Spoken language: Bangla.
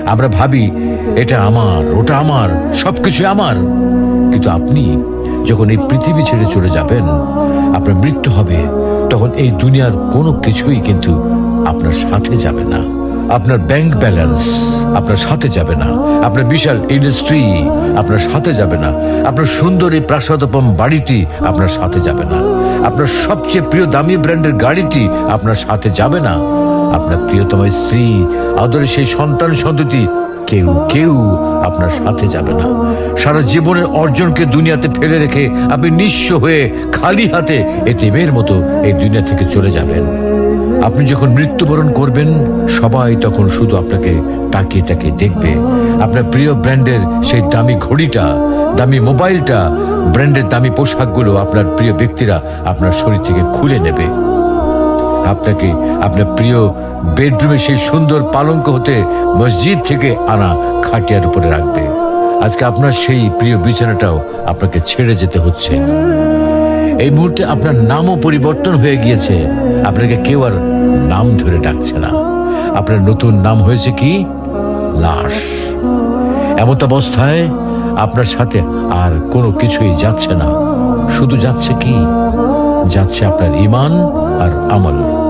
আমরা ভাবি এটা আমার, ওটা আমার, সবকিছু আমার। কিন্তু আপনি যখন এই পৃথিবী ছেড়ে চলে যাবেন, আপনার মৃত্যু হবে, তখন এই দুনিয়ার কোনো কিছুই কিন্তু আপনার সাথে যাবে না। আপনার ব্যাংক ব্যালেন্স আপনার সাথে যাবে না, আপনার বিশাল ইন্ডাস্ট্রি আপনার সাথে যাবে না, আপনার সুন্দর এই প্রাসাদোপম বাড়িটি আপনার সাথে যাবে না, আপনার সবচেয়ে প্রিয় দামি ব্র্যান্ডের গাড়িটি আপনার সাথে যাবে না, আপনার প্রিয়তম স্ত্রী, আদরের সেই সন্তান সন্ততি কেউ কেউ আপনার সাথে যাবে না। সারা জীবনের অর্জনকে দুনিয়াতে ফেলে রেখে আপনি নিঃস্ব হয়ে খালি হাতে এতিমের মতো এই দুনিয়া থেকে চলে যাবেন। আপনি যখন মৃত্যুবরণ করবেন, সবাই তখন শুধু আপনাকে তাকিয়ে তাকিয়ে দেখবে। আপনার প্রিয় ব্র্যান্ডের সেই দামি ঘড়িটা, দামি মোবাইলটা, ব্র্যান্ডের দামি পোশাকগুলো আপনার প্রিয় ব্যক্তিরা আপনার শরীর থেকে খুলে নেবে। আপনাকে আপনার প্রিয় বেডরুমে সেই সুন্দর পালঙ্ক হতে মসজিদ থেকে আনা খাটিয়ার উপরে রাখবে। আজকে আপনার সেই প্রিয় বিছানাটাও আপনাকে ছেড়ে যেতে হচ্ছে। এই মুহূর্তে আপনার নামও পরিবর্তন হয়ে গিয়েছে। আপনাকে কেউ আর নাম ধরে ডাকছে না। আপনার নতুন নাম হয়েছে কি? লাশ। এমত অবস্থায় আপনার সাথে আর কোনো কিছুই যাচ্ছে না। শুধু যাচ্ছে কি? যাচ্ছে আপনার ঈমান আর আমল।